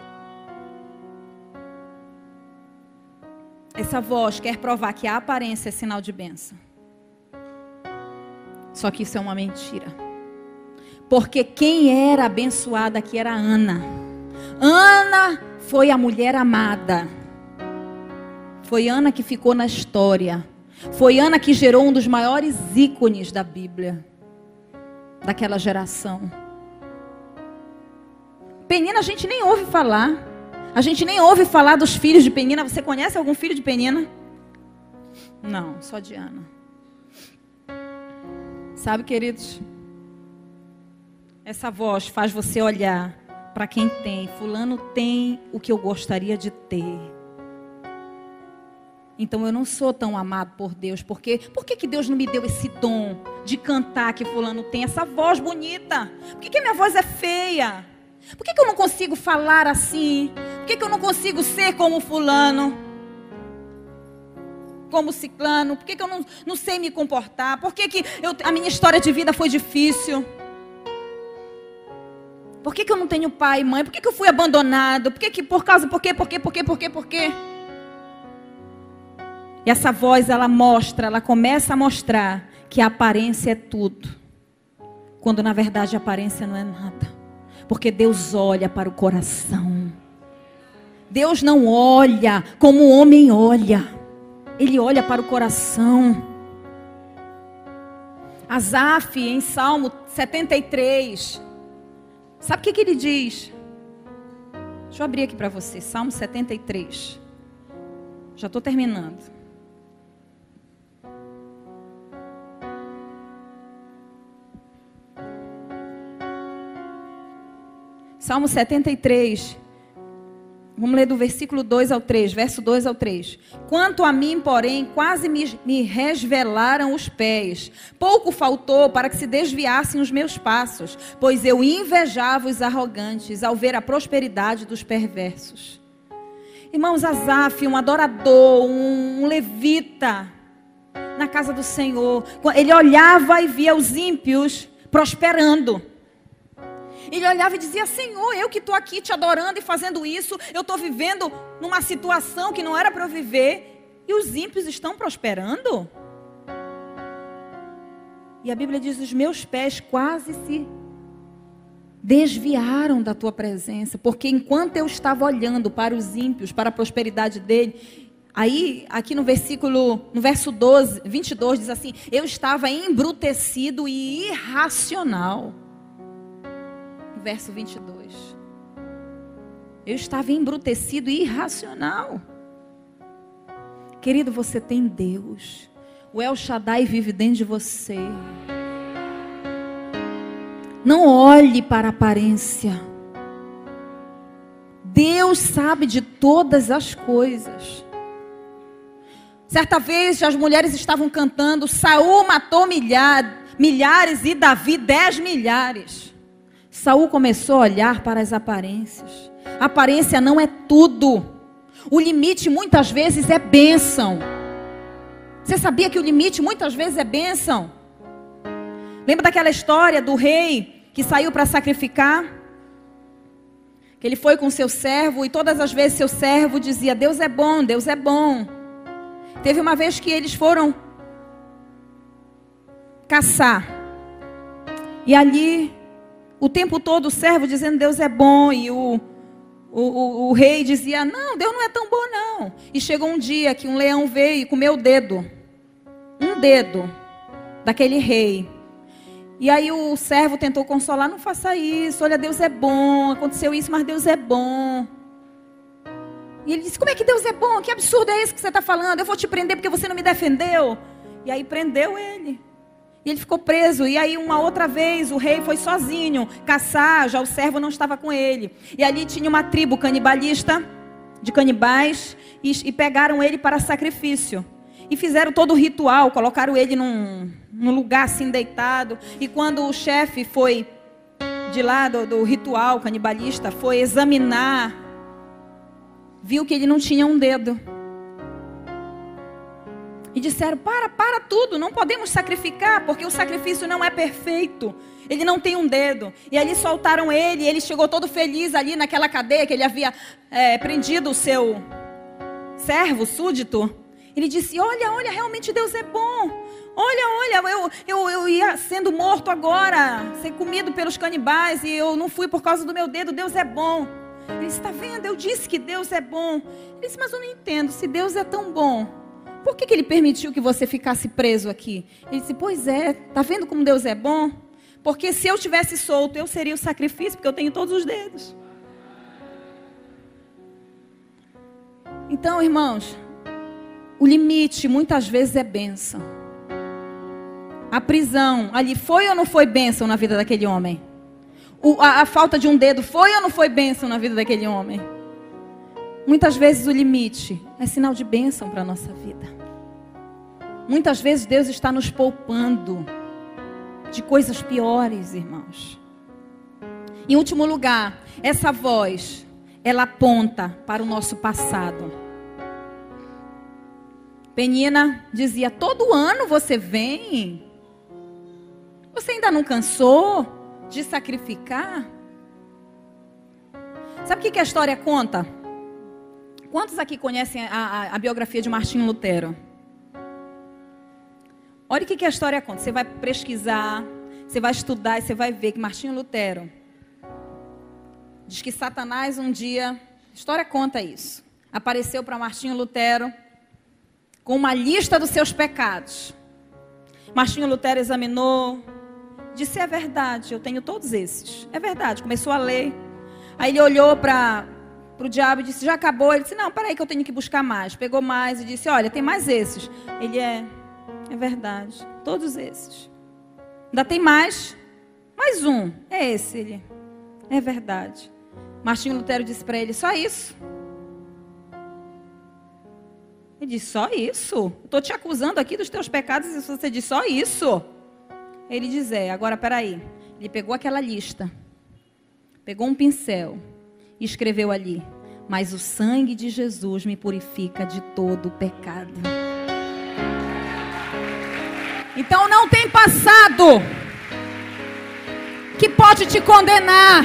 Essa voz quer provar que a aparência é sinal de bênção. Só que isso é uma mentira. Porque quem era abençoada aqui era Ana. Ana foi a mulher amada. Foi Ana que ficou na história. Foi Ana que gerou um dos maiores ícones da Bíblia. Daquela geração. Penina a gente nem ouve falar. A gente nem ouve falar dos filhos de Penina. Você conhece algum filho de Penina? Não, só de Ana. Sabe, queridos? Essa voz faz você olhar para quem tem. Fulano tem o que eu gostaria de ter. Então eu não sou tão amado por Deus. Por que Deus não me deu esse dom de cantar que fulano tem? Essa voz bonita. Por que minha voz é feia? Por que eu não consigo falar assim? Por que eu não consigo ser como fulano? Como ciclano? Por que eu não sei me comportar? Por que a minha história de vida foi difícil? Por que eu não tenho pai e mãe? Por que eu fui abandonado? Por quê? E essa voz, ela começa a mostrar que a aparência é tudo. Quando na verdade a aparência não é nada. Porque Deus olha para o coração. Deus não olha como o homem olha. Ele olha para o coração. Asaf, em Salmo 73. Sabe o que ele diz? Deixa eu abrir aqui para você. Salmo 73. Já estou terminando. Salmo 73, vamos ler do versículo 2 ao 3, verso 2 ao 3. Quanto a mim, porém, quase me resvelaram os pés. Pouco faltou para que se desviassem os meus passos, pois eu invejava os arrogantes ao ver a prosperidade dos perversos. Irmãos, Asaf, um adorador, um levita na casa do Senhor, ele olhava e via os ímpios prosperando. Ele olhava e dizia: Senhor, eu que estou aqui te adorando e fazendo isso, eu estou vivendo numa situação que não era para eu viver, e os ímpios estão prosperando. E a Bíblia diz: os meus pés quase se desviaram da tua presença, porque enquanto eu estava olhando para os ímpios, para a prosperidade dele, aí aqui no verso 22 diz assim: eu estava embrutecido e irracional. Verso 22. Eu estava embrutecido e irracional. Querido, você tem Deus. O El Shaddai vive dentro de você. Não olhe para a aparência. Deus sabe de todas as coisas. Certa vez as mulheres estavam cantando: Saul matou milhares e Davi 10 milhares. Saul começou a olhar para as aparências. A aparência não é tudo. O limite muitas vezes é bênção. Você sabia que o limite muitas vezes é bênção? Lembra daquela história do rei que saiu para sacrificar? Que ele foi com seu servo e todas as vezes seu servo dizia: Deus é bom, Deus é bom. Teve uma vez que eles foram caçar. E ali, o tempo todo o servo dizendo: Deus é bom. E o rei dizia: não, Deus não é tão bom não. E chegou um dia que um leão veio e comeu o dedo. Um dedo daquele rei. E aí o servo tentou consolar: não faça isso, olha, Deus é bom, aconteceu isso, mas Deus é bom. E ele disse: como é que Deus é bom? Que absurdo é esse que você está falando? Eu vou te prender porque você não me defendeu. E aí prendeu ele. E ele ficou preso. E aí uma outra vez o rei foi sozinho caçar. Já o servo não estava com ele. E ali tinha uma tribo canibalista, de canibais. E pegaram ele para sacrifício. E fizeram todo o ritual. Colocaram ele num lugar assim deitado. E quando o chefe foi de lá do ritual canibalista, foi examinar, viu que ele não tinha um dedo. E disseram: para tudo, não podemos sacrificar, porque o sacrifício não é perfeito. Ele não tem um dedo. E ali soltaram ele, e ele chegou todo feliz ali naquela cadeia que ele havia prendido o seu servo, súdito. Ele disse: olha, realmente Deus é bom. Olha, eu ia sendo morto agora, ser comido pelos canibais, e eu não fui por causa do meu dedo. Deus é bom. Ele disse: está vendo? Eu disse que Deus é bom. Ele disse: mas eu não entendo, se Deus é tão bom, por que ele permitiu que você ficasse preso aqui? Ele disse: pois é, está vendo como Deus é bom? Porque se eu tivesse solto, eu seria o sacrifício, porque eu tenho todos os dedos. Então, irmãos, o limite muitas vezes é bênção. A prisão ali foi ou não foi bênção na vida daquele homem? a falta de um dedo foi ou não foi bênção na vida daquele homem? Muitas vezes o limite é sinal de bênção para a nossa vida. Muitas vezes Deus está nos poupando de coisas piores, irmãos. Em último lugar, essa voz, ela aponta para o nosso passado. Penina dizia: todo ano você vem? Você ainda não cansou de sacrificar? Sabe o que a história conta? Quantos aqui conhecem a biografia de Martinho Lutero? Olha o que a história conta. Você vai pesquisar, você vai estudar e você vai ver que Martinho Lutero diz que Satanás um dia, a história conta isso, apareceu para Martinho Lutero com uma lista dos seus pecados. Martinho Lutero examinou, disse: é verdade, eu tenho todos esses. É verdade, começou a ler. Aí ele olhou para o diabo e disse: já acabou? Ele disse: não, peraí que eu tenho que buscar mais. Pegou mais e disse: olha, tem mais esses. Ele: é verdade, todos esses. Ainda tem mais um, é esse. Ele: é verdade. Martinho Lutero disse para ele: só isso? Ele disse: só isso? Estou te acusando aqui dos teus pecados e você diz só isso? Ele diz: agora peraí. Ele pegou aquela lista, pegou um pincel e escreveu ali: mas o sangue de Jesus me purifica de todo o pecado. Então não tem passado que pode te condenar,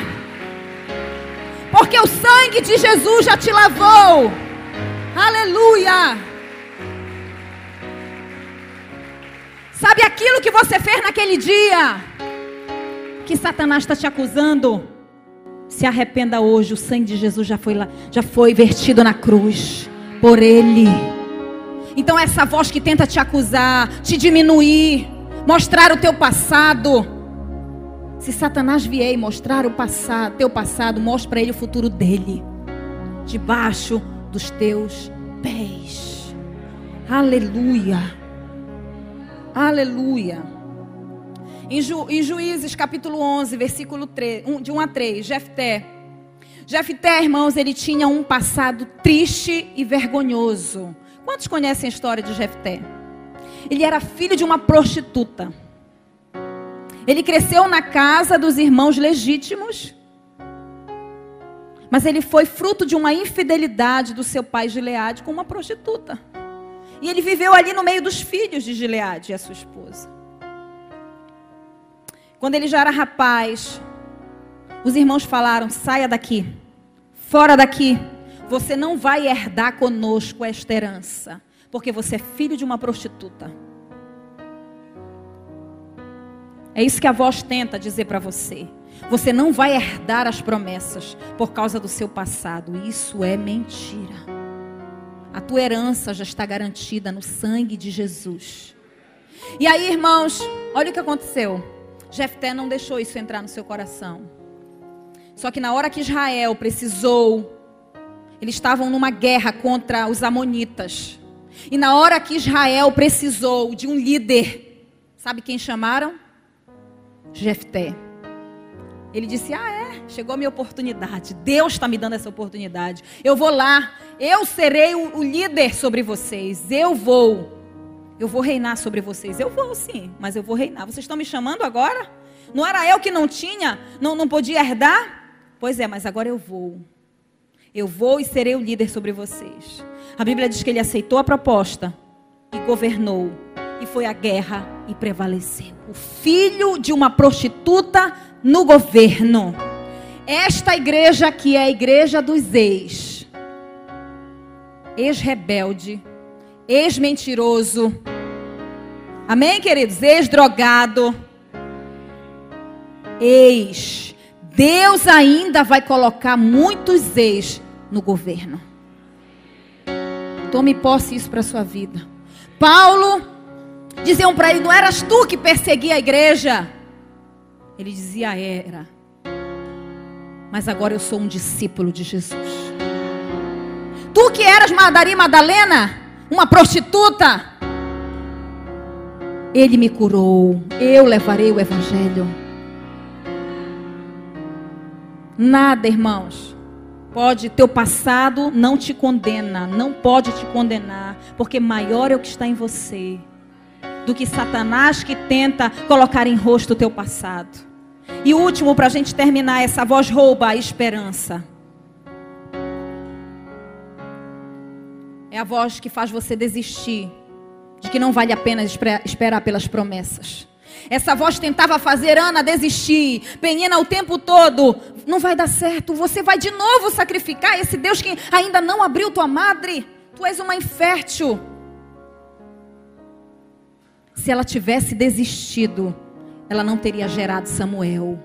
porque o sangue de Jesus já te lavou. Aleluia! Sabe aquilo que você fez naquele dia, que Satanás está te acusando? Se arrependa hoje, o sangue de Jesus já foi vertido na cruz por Ele. Então essa voz que tenta te acusar, te diminuir, mostrar o teu passado, se Satanás vier e mostrar o passado, teu passado, mostre para ele o futuro dele, debaixo dos teus pés. Aleluia. Aleluia. Em Juízes capítulo 11, versículo 3, de 1 a 3, Jefté, irmãos, ele tinha um passado triste e vergonhoso. Quantos conhecem a história de Jefté? Ele era filho de uma prostituta. Ele cresceu na casa dos irmãos legítimos, mas ele foi fruto de uma infidelidade do seu pai Gileade com uma prostituta. E ele viveu ali no meio dos filhos de Gileade e a sua esposa. Quando ele já era rapaz, os irmãos falaram: saia daqui, fora daqui. Você não vai herdar conosco esta herança, porque você é filho de uma prostituta. É isso que a voz tenta dizer para você. Você não vai herdar as promessas por causa do seu passado. Isso é mentira. A tua herança já está garantida no sangue de Jesus. E aí, irmãos, olha o que aconteceu. Jefté não deixou isso entrar no seu coração. Só que na hora que Israel precisou, eles estavam numa guerra contra os amonitas. E na hora que Israel precisou de um líder, sabe quem chamaram? Jefté. Ele disse: chegou a minha oportunidade. Deus está me dando essa oportunidade. Eu vou lá. Eu serei o líder sobre vocês. Eu vou reinar sobre vocês. Eu vou sim, mas eu vou reinar. Vocês estão me chamando agora? Não era eu que não tinha? Não podia herdar? Pois é, mas agora eu vou. Eu vou e serei o líder sobre vocês. A Bíblia diz que ele aceitou a proposta e governou. E foi à guerra e prevaleceu. O filho de uma prostituta no governo. Esta igreja aqui é a igreja dos ex-rebelde, ex-mentiroso. Amém, queridos? Ex-drogado. Deus ainda vai colocar muitos ex no governo. Tome posse isso para a sua vida. Paulo, diziam para ele: não eras tu que perseguia a igreja? Ele dizia: era. Mas agora eu sou um discípulo de Jesus. Tu que eras Madalena, uma prostituta, Ele me curou. Eu levarei o evangelho. Nada, irmãos. Teu passado não te condena, não pode te condenar, porque maior é o que está em você do que Satanás que tenta colocar em rosto o teu passado. E o último, para a gente terminar, essa voz rouba a esperança. É a voz que faz você desistir de que não vale a pena esperar pelas promessas. Essa voz tentava fazer Ana desistir. Penina o tempo todo: não vai dar certo, você vai de novo sacrificar esse Deus que ainda não abriu tua madre. Tu és uma infértil. Se ela tivesse desistido, ela não teria gerado Samuel.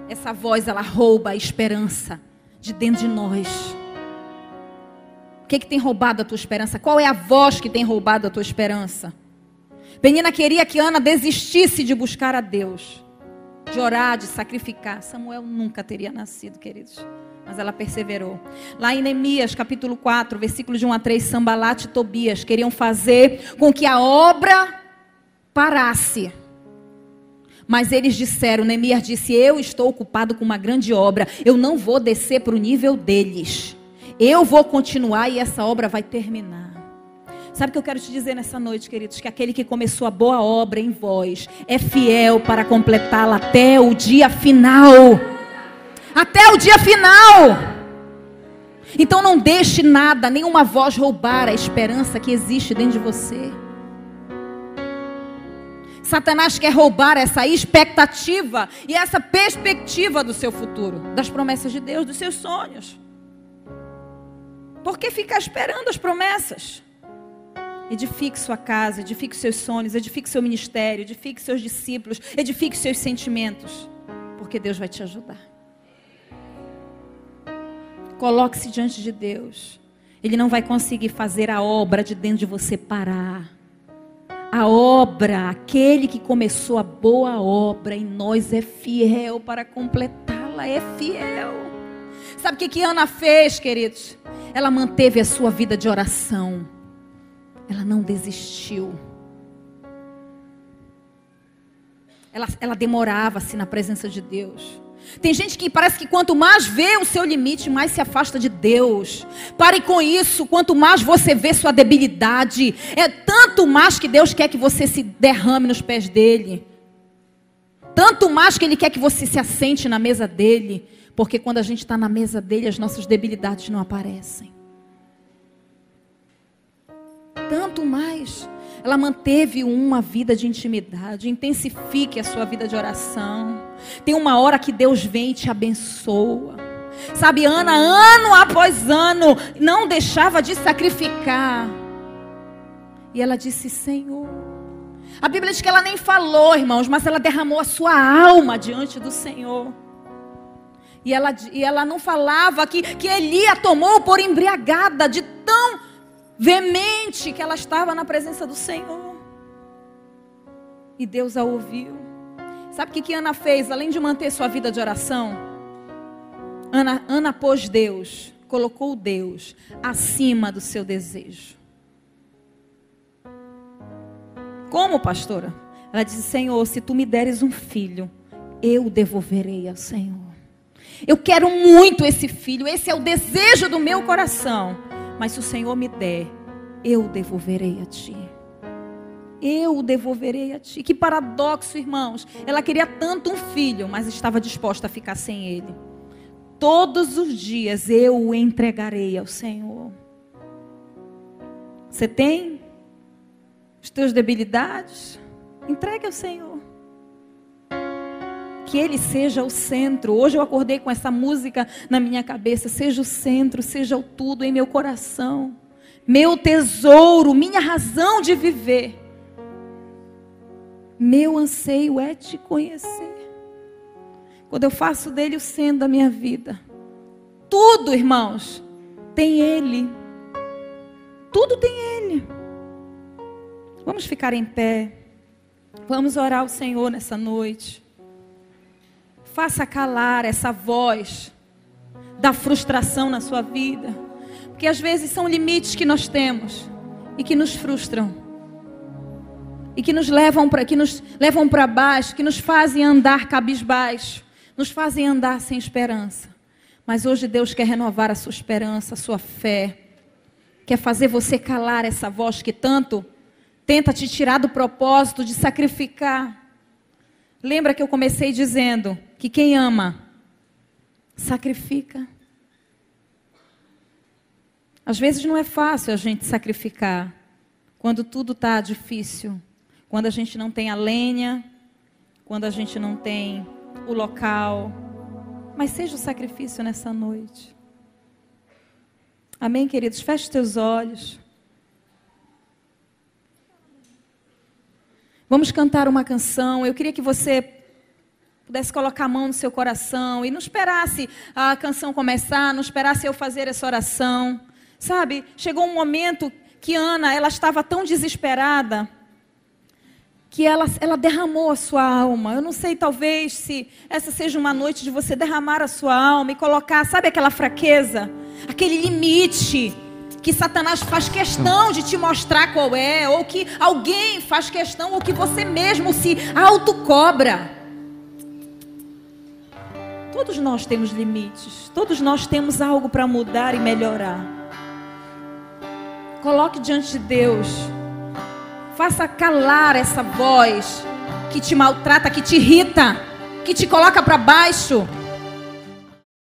Essa voz, ela rouba a esperança de dentro de nós. O que tem roubado a tua esperança? Qual é a voz que tem roubado a tua esperança? Penina queria que Ana desistisse de buscar a Deus, de orar, de sacrificar. Samuel nunca teria nascido, queridos, mas ela perseverou. Lá em Neemias, capítulo 4, versículos de 1 a 3, Sambalat e Tobias queriam fazer com que a obra parasse. Mas eles disseram, Neemias disse: eu estou ocupado com uma grande obra, eu não vou descer para o nível deles. Eu vou continuar e essa obra vai terminar. Sabe o que eu quero te dizer nessa noite, queridos? Que aquele que começou a boa obra em vós é fiel para completá-la até o dia final. Até o dia final. Então não deixe nada, nenhuma voz roubar a esperança que existe dentro de você. Satanás quer roubar essa expectativa e essa perspectiva do seu futuro, das promessas de Deus, dos seus sonhos. Por que ficar esperando as promessas? Edifique sua casa, edifique seus sonhos, edifique seu ministério, edifique seus discípulos, edifique seus sentimentos, porque Deus vai te ajudar. Coloque-se diante de Deus. Ele não vai conseguir fazer a obra de dentro de você parar. A obra, aquele que começou a boa obra em nós é fiel para completá-la, é fiel. Sabe o que Ana fez, queridos? Ela manteve a sua vida de oração. Ela não desistiu. Ela demorava-se na presença de Deus. Tem gente que parece que quanto mais vê o seu limite, mais se afasta de Deus. Pare com isso. Quanto mais você vê sua debilidade, é tanto mais que Deus quer que você se derrame nos pés dele. Tanto mais que Ele quer que você se assente na mesa dele. Porque quando a gente está na mesa dele, as nossas debilidades não aparecem. Tanto mais, ela manteve uma vida de intimidade. Intensifique a sua vida de oração. Tem uma hora que Deus vem e te abençoa. Sabe, Ana, ano após ano, não deixava de sacrificar. E ela disse: Senhor. A Bíblia diz que ela nem falou, irmãos, mas ela derramou a sua alma diante do Senhor. E ela não falava que Eli a tomou por embriagada, de tão veemente que ela estava na presença do Senhor. E Deus a ouviu. Sabe o que Ana fez? Além de manter sua vida de oração, Ana pôs Deus, colocou Deus acima do seu desejo. Como, pastora? Ela disse: Senhor, se tu me deres um filho, eu devolverei ao Senhor. Eu quero muito esse filho, esse é o desejo do meu coração. Mas se o Senhor me der, eu devolverei a ti. Eu o devolverei a ti. Que paradoxo, irmãos. Ela queria tanto um filho, mas estava disposta a ficar sem ele. Todos os dias eu o entregarei ao Senhor. Você tem as tuas debilidades? Entregue ao Senhor. Que Ele seja o centro. Hoje eu acordei com essa música na minha cabeça. Seja o centro, seja o tudo em meu coração. Meu tesouro, minha razão de viver. Meu anseio é te conhecer. Quando eu faço dele o centro da minha vida. Tudo, irmãos, tem Ele. Tudo tem Ele. Vamos ficar em pé. Vamos orar ao Senhor nessa noite. Faça calar essa voz da frustração na sua vida. Porque às vezes são limites que nós temos e que nos frustram. e que nos levam para baixo, que nos fazem andar cabisbaixo, nos fazem andar sem esperança. Mas hoje Deus quer renovar a sua esperança, a sua fé. Quer fazer você calar essa voz que tanto tenta te tirar do propósito de sacrificar. Lembra que eu comecei dizendo que quem ama, sacrifica. Às vezes não é fácil a gente sacrificar, quando tudo está difícil, quando a gente não tem a lenha, quando a gente não tem o local. Mas seja o sacrifício nessa noite. Amém, queridos? Feche teus olhos. Vamos cantar uma canção. Eu queria que você pudesse colocar a mão no seu coração e não esperasse a canção começar, não esperasse eu fazer essa oração. Sabe, chegou um momento que Ana, ela estava tão desesperada que ela derramou a sua alma. Eu não sei, talvez, se essa seja uma noite de você derramar a sua alma e colocar, sabe aquela fraqueza, aquele limite que Satanás faz questão de te mostrar qual é, ou que alguém faz questão, ou que você mesmo se autocobra. Todos nós temos limites, todos nós temos algo para mudar e melhorar. Coloque diante de Deus, faça calar essa voz que te maltrata, que te irrita, que te coloca para baixo.